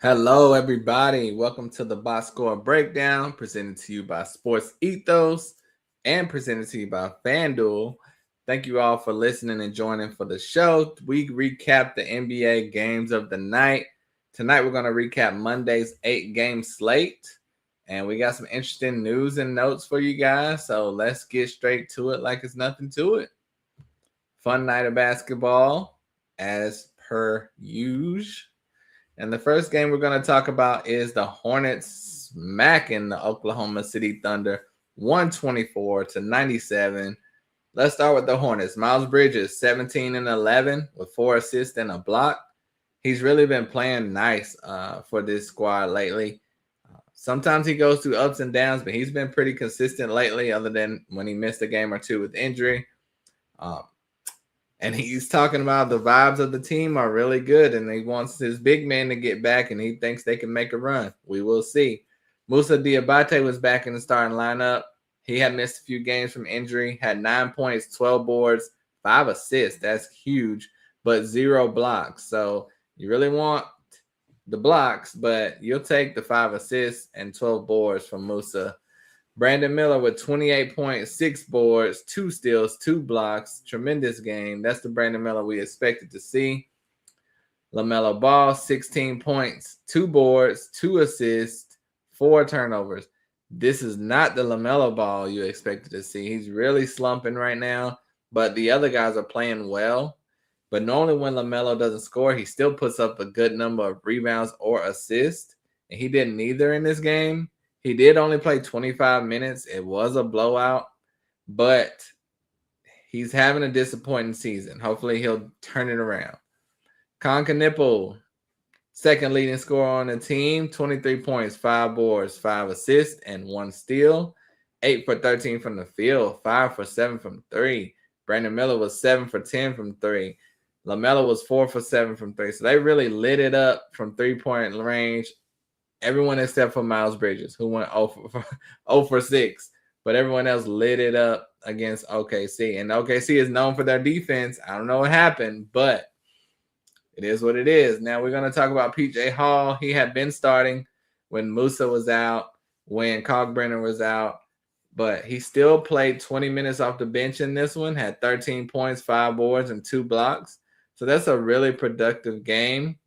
Hello, everybody. Welcome to the Box Score Breakdown, presented to you by SportsEthos and presented to you by FanDuel. Thank you all for listening and joining for the show. We recap the NBA games of the night. Tonight, we're going to recap Monday's 8-game slate, and we got some interesting news and notes for you guys. So let's get straight to it like it's nothing to it. Fun night of basketball, as per usual. And the first game we're going to talk about is the Hornets smacking the Oklahoma City Thunder 124-97. Let's start with the Hornets. Miles Bridges, 17 and 11 with 4 assists and a block. He's really been playing nice for this squad lately. Sometimes he goes through ups and downs, but he's been pretty consistent lately, other than when he missed a game or two with injury. And he's talking about the vibes of the team are really good, and he wants his big man to get back, and he thinks they can make a run. We will see. Moussa Diabate was back in the starting lineup. He had missed a few games from injury, had 9 points, 12 boards, 5 assists. That's huge, but 0 blocks. So you really want the blocks, but you'll take the 5 assists and 12 boards from Moussa. Brandon Miller with 28 points, 6 boards, 2 steals, 2 blocks. Tremendous game. That's the Brandon Miller we expected to see. LaMelo Ball, 16 points, 2 boards, 2 assists, 4 turnovers. This is not the LaMelo Ball you expected to see. He's really slumping right now, but the other guys are playing well. But normally when LaMelo doesn't score, he still puts up a good number of rebounds or assists, and he didn't either in this game. He did only play 25 minutes. It was a blowout, but he's having a disappointing season. Hopefully, he'll turn it around. Nipple, second leading scorer on the team, 23 points, 5 boards, 5 assists, and 1 steal. 8 for 13 from the field, 5 for 7 from 3. Brandon Miller was 7 for 10 from 3. LaMelo was 4 for 7 from 3. So they really lit it up from three-point range. Everyone except for Miles Bridges, who went 0 for 6. But everyone else lit it up against OKC. And OKC is known for their defense. I don't know what happened, but it is what it is. Now we're going to talk about PJ Hall. He had been starting when Moussa was out, when Kalkbrenner was out. But he still played 20 minutes off the bench in this one, had 13 points, 5 boards, and 2 blocks. So that's a really productive game.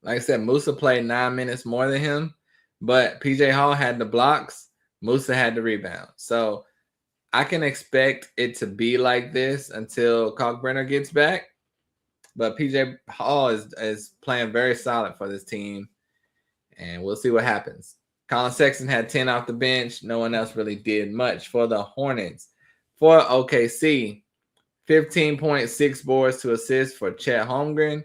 Like I said, Moussa played 9 minutes more than him, but PJ Hall had the blocks. Moussa had the rebound. So I can expect it to be like this until Kalkbrenner gets back. But PJ Hall is playing very solid for this team, and we'll see what happens. Colin Sexton had 10 off the bench. No one else really did much for the Hornets. For OKC, 15.6 boards to assist for Chet Holmgren.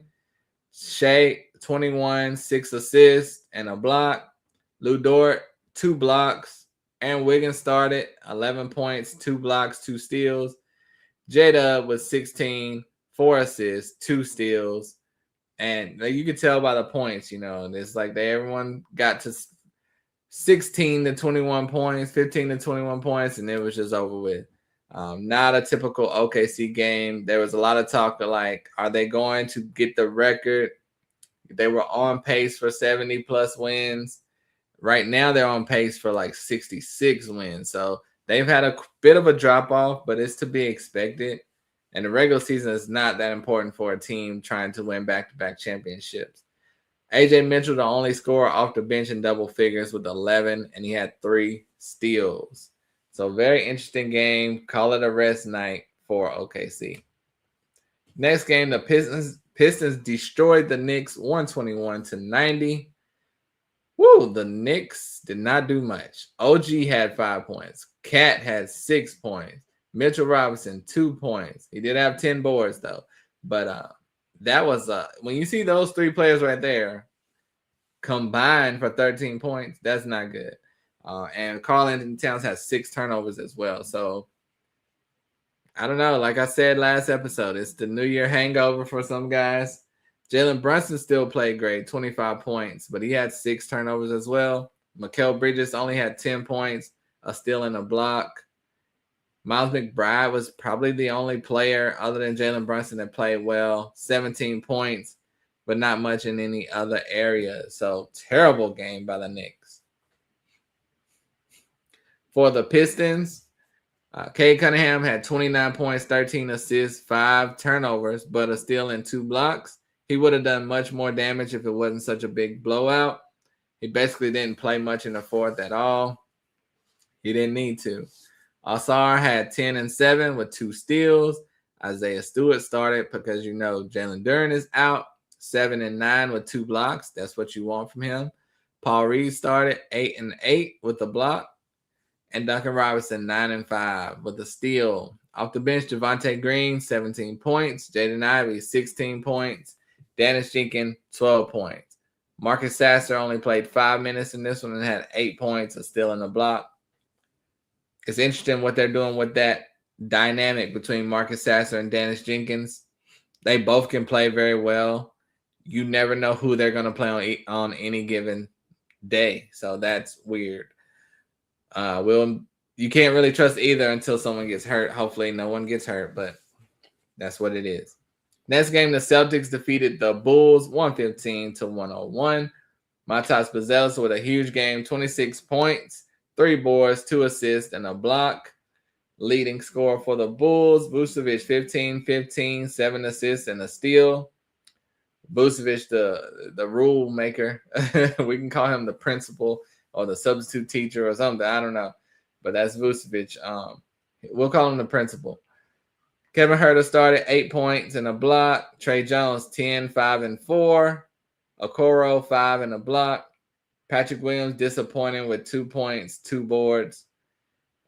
Shea, 21, 6 assists and a block. Lou Dort, 2 blocks. Aaron Wiggins started, 11 points, 2 blocks, 2 steals. J-Dub was 16, 4 assists, 2 steals. And you could tell by the points, it's like everyone got to 16 to 21 points, 15 to 21 points, and it was just over with. Not a typical OKC game. There was a lot of talk of are they going to get the record? They were on pace for 70-plus wins. Right now, they're on pace for 66 wins. So they've had a bit of a drop-off, but it's to be expected. And the regular season is not that important for a team trying to win back-to-back championships. AJ Mitchell, the only scorer off the bench in double figures with 11, and he had 3 steals. So very interesting game. Call it a rest night for OKC. Next game, the Pistons destroyed the Knicks 121-90. Woo, the Knicks did not do much. OG had 5 points. Cat had 6 points. Mitchell Robinson, 2 points. He did have 10 boards, though. But that was when you see those 3 players right there combined for 13 points, that's not good. And Karl-Anthony Towns has 6 turnovers as well. So I don't know. Like I said last episode, it's the New Year hangover for some guys. Jalen Brunson still played great, 25 points, but he had 6 turnovers as well. Mikal Bridges only had 10 points, a steal and a block. Miles McBride was probably the only player other than Jalen Brunson that played well, 17 points, but not much in any other area. So terrible game by the Knicks. For the Pistons, Cade Cunningham had 29 points, 13 assists, 5 turnovers, but a steal and 2 blocks. He would have done much more damage if it wasn't such a big blowout. He basically didn't play much in the fourth at all. He didn't need to. Ausar had 10 and 7 with 2 steals. Isaiah Stewart started because Jalen Duren is out. 7 and 9 with 2 blocks. That's what you want from him. Paul Reed started 8 and 8 with a block. And Duncan Robinson 9 and 5 with a steal. Off the bench, Javonte Green 17 points. Jaden Ivey 16 points. Dennis Jenkins 12 points. Marcus Sasser only played 5 minutes in this one and had 8 points, a steal and a block. It's interesting what they're doing with that dynamic between Marcus Sasser and Dennis Jenkins. They both can play very well. You never know who they're going to play on any given day. So that's weird. You can't really trust either until someone gets hurt. Hopefully no one gets hurt, but that's what it is. Next game, the Celtics defeated the Bulls 115-101. Matas Buzelis with a huge game, 26 points, 3 boards, 2 assists, and a block. Leading scorer for the Bulls, Vucevic 15, 7 assists, and a steal. Vucevic, the rule maker. We can call him the principal or the substitute teacher or something. I don't know. But that's Vucevic. We'll call him the principal. Kevin Huerter started 8 points and a block. Trey Jones 10, 5 and 4. Okoro 5 and a block. Patrick Williams disappointing with 2 points, 2 boards,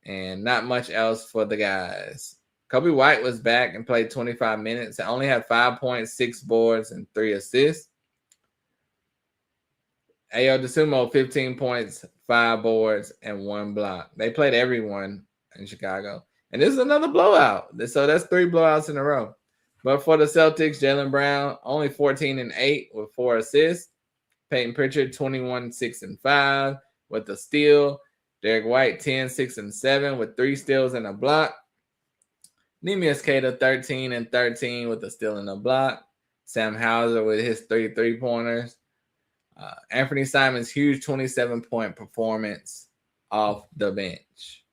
and not much else for the guys. Kobe White was back and played 25 minutes. I only had 5 points, 6 boards, and 3 assists. Ayo Dosunmu 15 points, 5 boards, and 1 block. They played everyone in Chicago. And this is another blowout. So that's 3 blowouts in a row. But for the Celtics, Jaylen Brown only 14 and 8 with 4 assists. Peyton Pritchard 21, 6 and 5 with a steal. Derek White 10, 6 and 7 with 3 steals and a block. Neemias Queta 13 and 13 with a steal and a block. Sam Hauser with his 3 3-pointers. Anthony Simons' huge 27-point performance off the bench.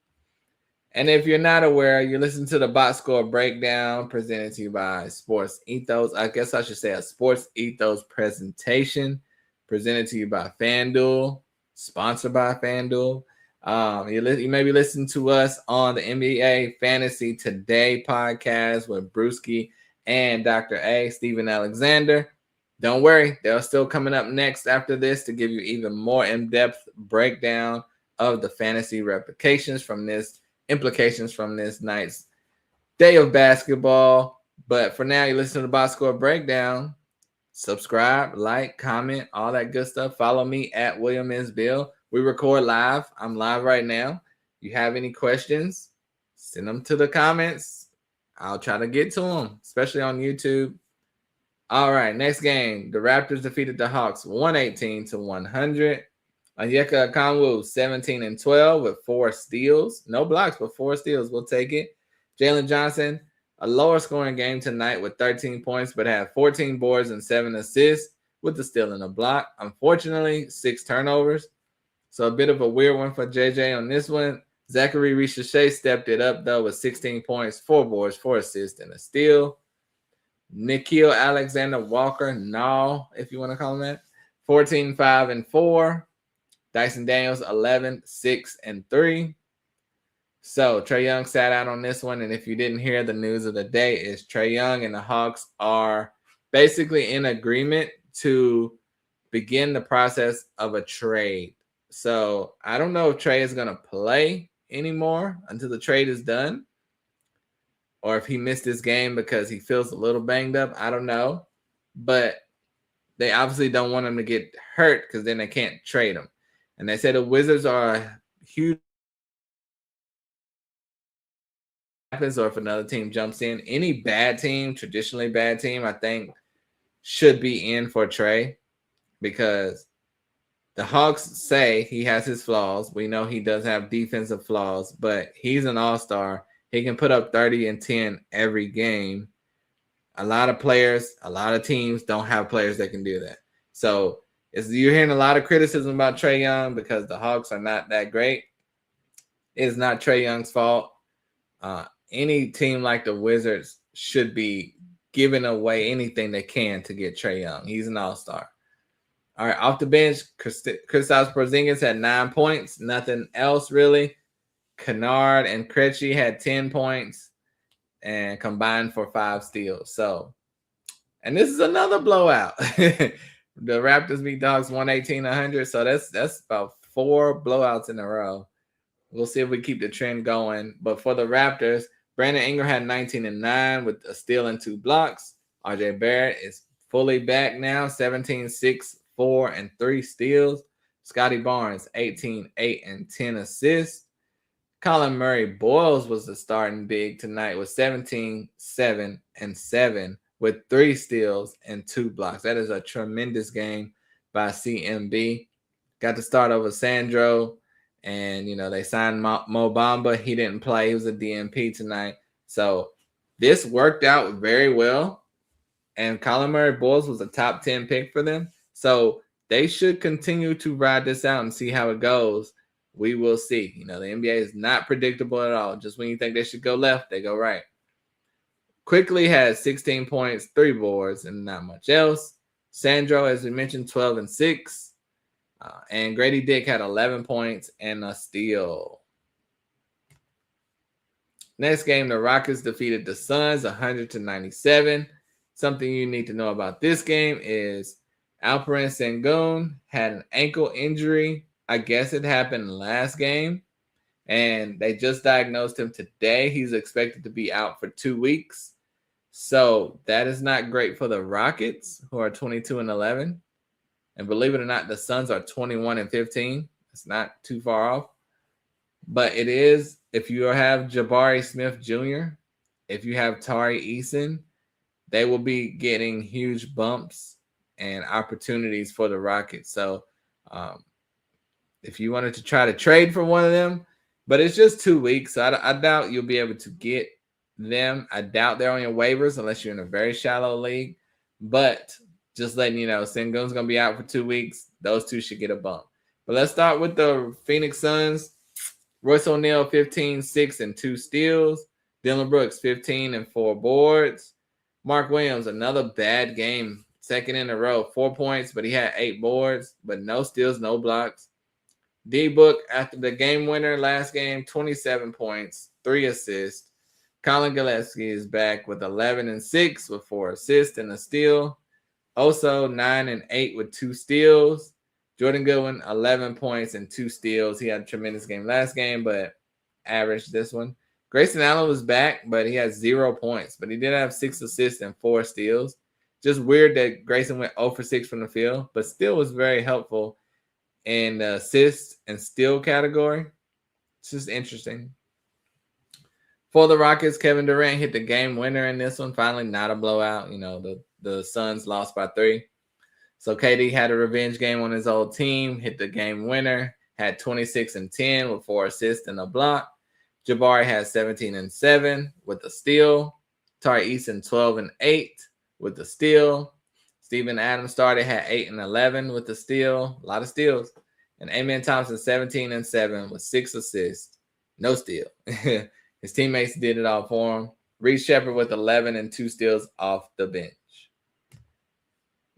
And if you're not aware, you listen to the box score breakdown presented to you by SportsEthos. I guess I should say a SportsEthos presentation presented to you by FanDuel, sponsored by FanDuel. You may be listening to us on the NBA Fantasy Today podcast with Brewski and Dr. A, Stephen Alexander. Don't worry, they're still coming up next after this to give you even more in-depth breakdown of the fantasy implications from this night's day of basketball. But for now, you listen to the box score breakdown. Subscribe, like, comment, all that good stuff. Follow me at William S. Bill. We record live. I'm live right now. You have any questions, send them to the comments. I'll try to get to them, especially on YouTube. All right, next game. The Raptors defeated the Hawks 118-100. Onyeka Okongwu 17 and 12 with 4 steals. No blocks, but 4 steals. We'll take it. Jalen Johnson, a lower scoring game tonight with 13 points, but had 14 boards and 7 assists with the steal and a block. Unfortunately, 6 turnovers. So a bit of a weird one for JJ on this one. Zachary Richichet stepped it up, though, with 16 points, 4 boards, 4 assists, and a steal. Nickeil Alexander-Walker, if you want to call him that, 14, 5 and 4. Dyson Daniels, 11, 6 and 3. So Trae Young sat out on this one, and if you didn't hear, the news of the day is Trae Young and the Hawks are basically in agreement to begin the process of a trade. So I don't know if Trae is going to play anymore until the trade is done, or if he missed this game because he feels a little banged up. I don't know. But they obviously don't want him to get hurt because then they can't trade him. And they say the Wizards are a huge, or if another team jumps in, any bad team, traditionally bad team, I think should be in for Trae, because the Hawks say he has his flaws. We know he does have defensive flaws, but he's an all-star. He can put up 30 and 10 every game. A lot of players, a lot of teams don't have players that can do that. So you're hearing a lot of criticism about Trae Young because the Hawks are not that great. It's not Trae Young's fault. Any team like the Wizards should be giving away anything they can to get Trae Young. He's an all-star. All right, off the bench, Kristaps Porzingis had 9 points. Nothing else really. Kennard and Krejci had 10 points and combined for 5 steals. So, and this is another blowout. The Raptors beat Dogs 118-100. So that's about 4 blowouts in a row. We'll see if we keep the trend going. But for the Raptors, Brandon Ingram had 19 and 9 with a steal and 2 blocks. RJ Barrett is fully back now, 17, 6, 4, and 3 steals. Scotty Barnes, 18, 8, and 10 assists. Colin Murray-Boyles was the starting big tonight with 17, 7, and 7 with 3 steals and 2 blocks. That is a tremendous game by CMB. Got to start over Sandro, and, they signed Mo Bamba. He didn't play. He was a DNP tonight. So this worked out very well, and Colin Murray-Boyles was a top 10 pick for them. So they should continue to ride this out and see how it goes. We will see. The NBA is not predictable at all. Just when you think they should go left, they go right. Quickly had 16 points, 3 boards, and not much else. Sandro, as we mentioned, 12 and 6. And Grady Dick had 11 points and a steal. Next game, the Rockets defeated the Suns 100-97. Something you need to know about this game is Alperen Sengun had an ankle injury. I guess it happened last game, and they just diagnosed him today. He's expected to be out for 2 weeks. So that is not great for the Rockets, who are 22 and 11. And believe it or not, the Suns are 21 and 15. It's not too far off. But it is, if you have Jabari Smith Jr., if you have Tari Eason, they will be getting huge bumps and opportunities for the Rockets. So if you wanted to try to trade for one of them, but it's just 2 weeks. So I doubt you'll be able to get them. I doubt they're on your waivers unless you're in a very shallow league. But just letting you know, Sengun's going to be out for 2 weeks. Those two should get a bump. But let's start with the Phoenix Suns. Royce O'Neal, 15, 6, and 2 steals. Dylan Brooks, 15 and 4 boards. Mark Williams, another bad game. Second in a row, 4 points, but he had 8 boards, but no steals, no blocks. D-Book, after the game winner last game, 27 points, 3 assists. Colin Gillespie is back with 11 and 6 with 4 assists and a steal. Also 9 and 8 with 2 steals. Jordan Goodwin, 11 points and 2 steals. He had a tremendous game last game, but averaged this one. Grayson Allen was back, but he had 0 points. But he did have 6 assists and 4 steals. Just weird that Grayson went 0 for 6 from the field, but still was very helpful in the assist and steal category. It's just interesting. For the Rockets, Kevin Durant hit the game winner in this one. Finally, not a blowout. The Suns lost by 3. So KD had a revenge game on his old team, hit the game winner, had 26 and 10 with 4 assists and a block. Jabari had 17 and 7 with a steal. Tari Eason 12 and 8 with the steal. Steven Adams started, had 8 and 11 with the steal. A lot of steals. And Amen Thompson 17 and 7 with 6 assists. No steal. His teammates did it all for him. Reece Shepard with 11 and 2 steals off the bench.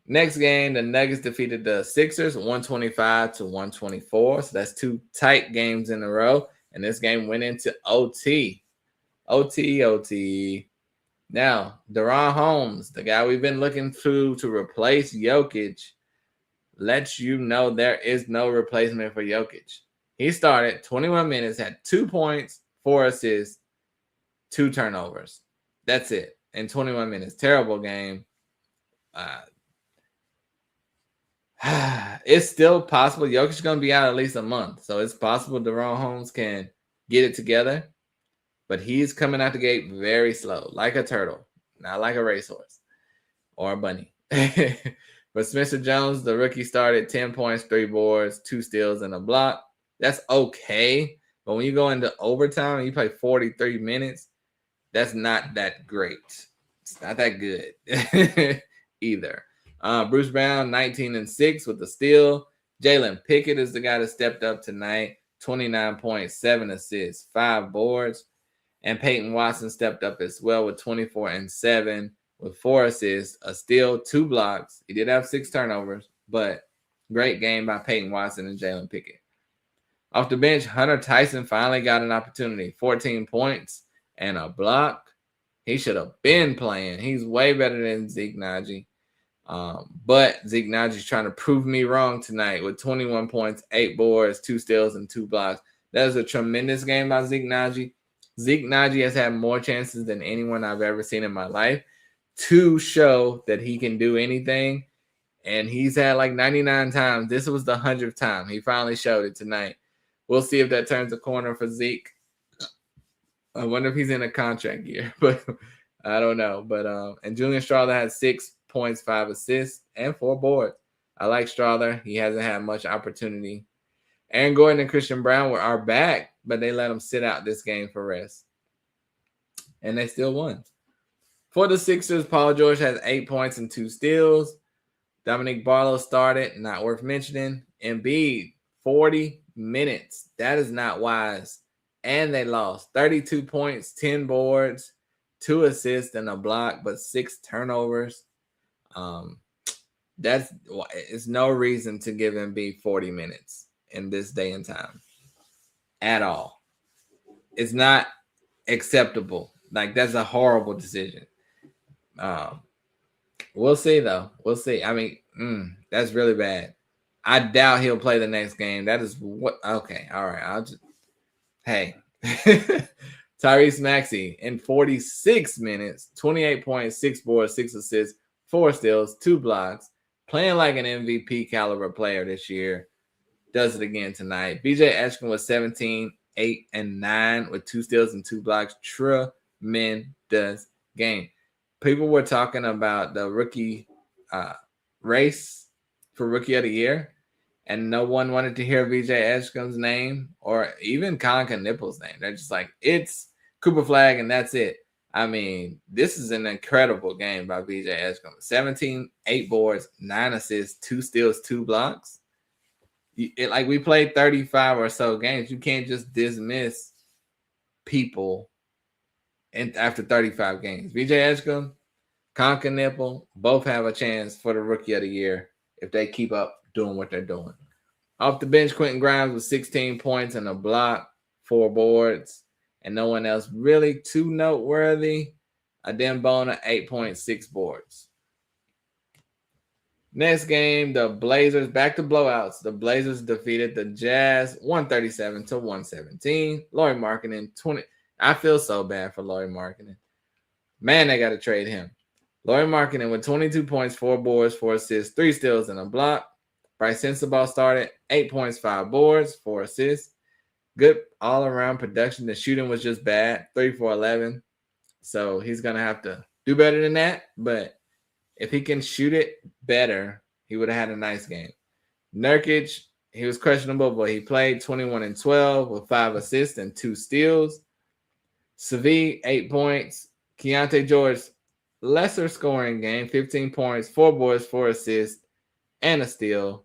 Next game, the Nuggets defeated the Sixers 125-124. So that's 2 tight games in a row. And this game went into OT. OT. Now, Deron Holmes, the guy we've been looking to replace Jokic, lets you know there is no replacement for Jokic. He started 21 minutes, had 2 points, 4 assists, 2 turnovers. That's it in 21 minutes. Terrible game. It's still possible. Jokic is going to be out at least a month. So it's possible Deron Holmes can get it together. But he's coming out the gate very slow, like a turtle, not like a racehorse or a bunny. But Spencer Jones, the rookie, started 10 points, 3 boards, 2 steals, and a block. That's okay. But when you go into overtime and you play 43 minutes, that's not that great. It's not that good either. Bruce Brown, 19-6 with the steal. Jalen Pickett is the guy that stepped up tonight. 29 points, 7 assists, 5 boards. And Peyton Watson stepped up as well with 24-7 with 4 assists, a steal, 2 blocks. He did have 6 turnovers, but great game by Peyton Watson and Jalen Pickett. Off the bench, Hunter Tyson finally got an opportunity. 14 points and a block. He should have been playing. He's way better than Zeke Nnaji. But Zeke Nnaji's trying to prove me wrong tonight with 21 points, 8 boards, 2 steals, and 2 blocks. That is a tremendous game by Zeke Nnaji. Zeke Nnaji has had more chances than anyone I've ever seen in my life to show that he can do anything. And he's had like 99 times. This was the 100th time. He finally showed it tonight. We'll see if that turns a corner for Zeke. I wonder if he's in a contract year, but I don't know. But and Julian Strawther had 6 points, 5 assists, and 4 boards. I like Strawther. He hasn't had much opportunity. Aaron Gordon and Christian Brown are back, but they let him sit out this game for rest. And they still won. For the Sixers, Paul George has 8 points and 2 steals. Dominique Barlow started, not worth mentioning. Embiid, 40 minutes. That is not wise. And they lost. 32 points, 10 boards, 2 assists, and a block, but 6 turnovers. It's no reason to give Embiid 40 minutes in this day and time at all. It's not acceptable. Like, that's a horrible decision. We'll see, though. We'll see. I mean, that's really bad. I doubt he'll play the next game. That is what. Okay, all right. Hey, Tyrese Maxey in 46 minutes, 28 points, 6 boards, 6 assists, 4 steals, 2 blocks, playing like an MVP caliber player this year. Does it again tonight. BJ Ashkin was 17, 8, and 9 with 2 steals and 2 blocks. Tremendous game. People were talking about the rookie race for Rookie of the Year, and no one wanted to hear BJ Ashkin's name or even Colin Knipple's name. They're just like, it's Cooper Flagg, and that's it. I mean, this is an incredible game by BJ Ashkin. 17, 8 boards, 9 assists, 2 steals, 2 blocks. Like, we played 35 or so games. You can't just dismiss people after 35 games. BJ Ashkin, Colin Knipple, both have a chance for the Rookie of the Year if they keep up doing what they're doing. Off the bench, Quentin Grimes with 16 points and a block, 4 boards, and no one else really too noteworthy. Adem Bona, 8.6 boards. Next game, the Blazers, back to blowouts. The Blazers defeated the Jazz 137-117. Lauri Markkanen, 20. I feel so bad for Lauri Markkanen. Man, they got to trade him. Lauri Markkanen with 22 points, 4 boards, 4 assists, 3 steals, and a block. Bryce Sensabaugh started, 8 points, 5 boards, 4 assists. Good all-around production. The shooting was just bad, 3 for 11. So he's going to have to do better than that. But if he can shoot it better, he would have had a nice game. Nurkic, he was questionable, but he played 21-12 with 5 assists and 2 steals. Savi, 8 points. Keontae George, lesser scoring game, 15 points, 4 boards, 4 assists, and a steal.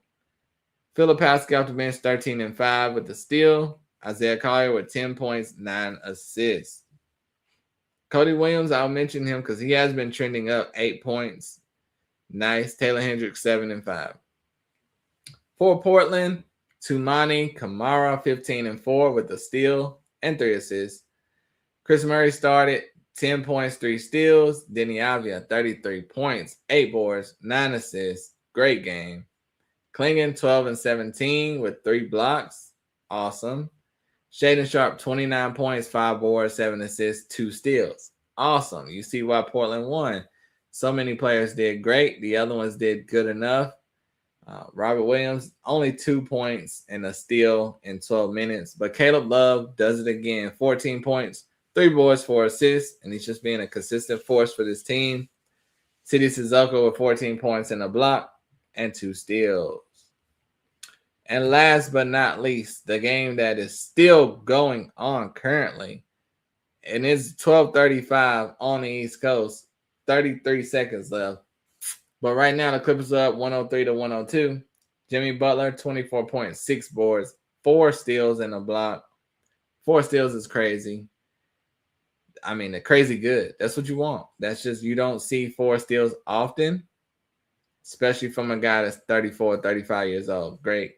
Filipowski off the bench, 13-5 with the steal. Isaiah Collier with 10 points, 9 assists. Cody Williams, I'll mention him because he has been trending up, 8 points. Nice. Taylor Hendricks, 7-5. For Portland, Tumani Kamara, 15-4 with the steal and 3 assists. Chris Murray started, 10 points, 3 steals. Denny Avia, 33 points, 8 boards, 9 assists. Great game. Klingon, 12-17 with 3 blocks. Awesome. Shaden Sharp, 29 points, 5 boards, 7 assists, 2 steals. Awesome. You see why Portland won. So many players did great. The other ones did good enough. Robert Williams, only 2 points and a steal in 12 minutes. But Caleb Love does it again. 14 points, 3 boards, 4 assists, and he's just being a consistent force for this team. City Suzuka with 14 points and a block and 2 steals. And last but not least, the game that is still going on currently, and it's 12:35 on the East Coast, 33 seconds left. But right now, the Clippers are up 103-102. Jimmy Butler, 24.6 boards, 4 steals and a block. 4 steals is crazy. I mean, they're crazy good. That's what you want. That's just, you don't see 4 steals often, especially from a guy that's 34, 35 years old. Great.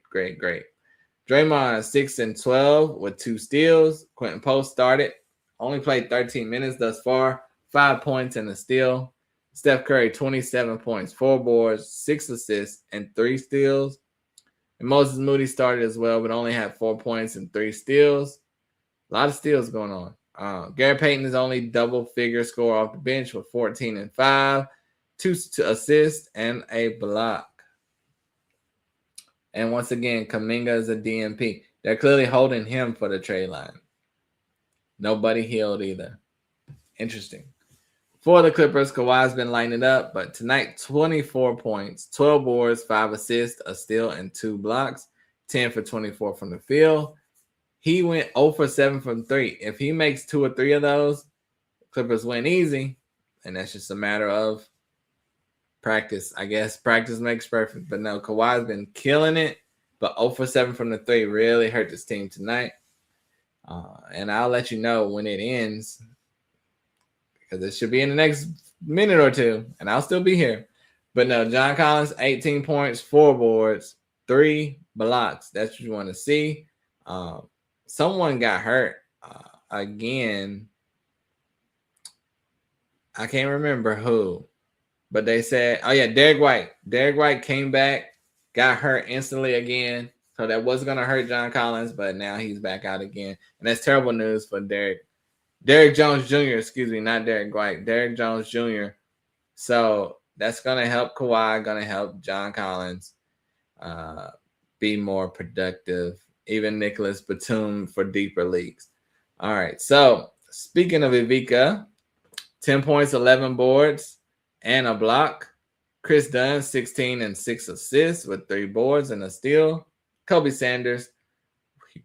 Draymond, 6 and 12 with 2 steals. Quentin Post started. Only played 13 minutes thus far. 5 points and a steal. Steph Curry, 27 points, 4 boards, 6 assists, and 3 steals. And Moses Moody started as well, but only had 4 points and 3 steals. A lot of steals going on. Gary Payton is only double-figure score off the bench with 14 and 5, 2 assists, and a block. And once again, Kuminga is a DNP. They're clearly holding him for the trade line. Nobody healed either. Interesting. For the Clippers, Kawhi's been lining up, but tonight, 24 points, 12 boards, 5 assists, a steal, and 2 blocks, 10 for 24 from the field. He went 0 for 7 from 3. If he makes 2 or 3 of those, Clippers win easy, and that's just a matter of practice. I guess practice makes perfect, but no, Kawhi's been killing it, but 0 for 7 from the 3 really hurt this team tonight. And I'll let you know when it ends, because it should be in the next minute or two, and I'll still be here. But no, John Collins, 18 points, 4 boards, 3 blocks. That's what you want to see. Someone got hurt again. I can't remember who, but they said, oh yeah, Derek White. Derek White came back, got hurt instantly again. So that was going to hurt John Collins, but now he's back out again. And that's terrible news for Derek Jones Jr., not Derek White, Derek Jones Jr. So that's going to help Kawhi, going to help John Collins be more productive. Even Nicholas Batum for deeper leagues. All right, so speaking of Ivica, 10 points, 11 boards, and a block. Chris Dunn, 16 and 6 assists with 3 boards and a steal. Kobe Sanders,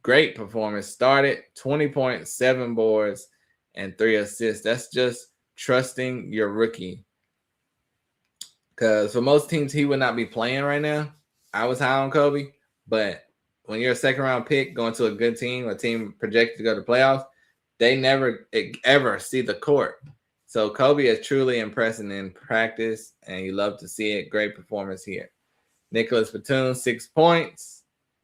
great performance. Started 20 points, 7 boards, and 3 assists. That's just trusting your rookie. Because for most teams, he would not be playing right now. I was high on Kobe, but when you're a second-round pick going to a good team, a team projected to go to playoffs, they never ever see the court. So Kobe is truly impressing in practice, and you love to see it. Great performance here. Nicholas Batum, 6 points.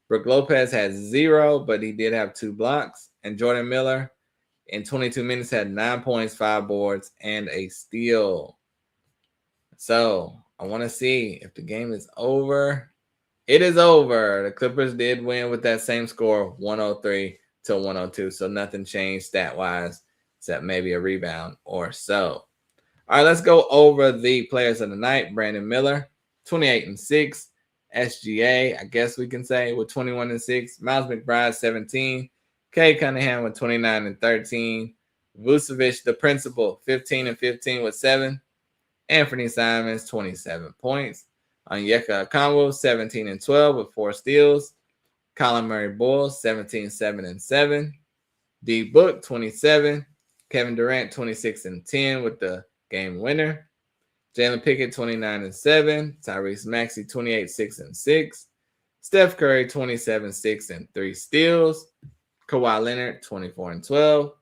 Brook Lopez has 0, but he did have 2 blocks. And Jordan Miller, in 22 minutes, had 9 points, 5 boards, and a steal. So I want to see if the game is over. It is over. The Clippers did win with that same score, 103-102. So nothing changed stat-wise, except maybe a rebound or so. All right, let's go over the players of the night. Brandon Miller, 28 and 6. SGA, I guess we can say, with 21 and 6. Miles McBride, 17. Kay Cunningham with 29 and 13. Vucevic, the principal, 15 and 15 with 7. Anthony Simons, 27 points. Onyeka Okongwu, 17 and 12 with 4 steals. Colin Murray-Boyle, 17, 7 and 7. D Book, 27. Kevin Durant, 26 and 10 with the game winner. Jalen Pickett, 29 and 7. Tyrese Maxey, 28, 6 and 6. Steph Curry, 27, 6 and 3 steals. Kawhi Leonard, 24 and 12.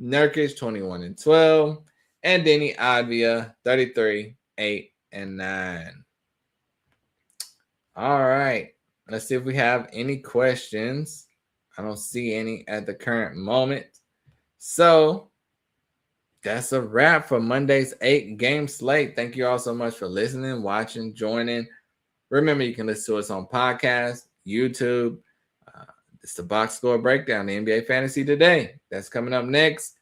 Nurkic, 21 and 12. And Denny Avdija, 33, 8 and 9. All right. Let's see if we have any questions. I don't see any at the current moment. So that's a wrap for Monday's 8-game slate. Thank you all so much for listening, watching, joining. Remember, you can listen to us on podcast, YouTube. It's the Box Score Breakdown, the NBA Fantasy Today. That's coming up next.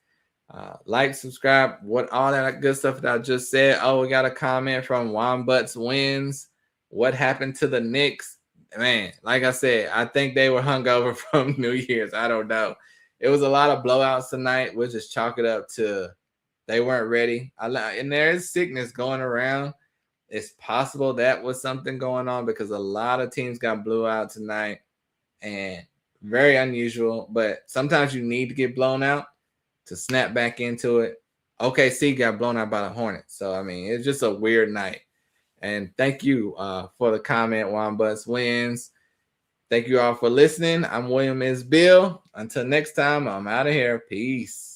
Like, subscribe, all that good stuff that I just said. Oh, we got a comment from Juan Butts Wins. What happened to the Knicks? Man, like I said, I think they were hungover from New Year's. I don't know. It was a lot of blowouts tonight. We'll just chalk it up to they weren't ready. And there is sickness going around. It's possible that was something going on because a lot of teams got blew out tonight. And very unusual. But sometimes you need to get blown out to snap back into it. OKC got blown out by the Hornets. So, I mean, it's just a weird night. And thank you for the comment, Juan Bus Wins. Thank you all for listening. I'm William is Bill. Until next time, I'm out of here. Peace.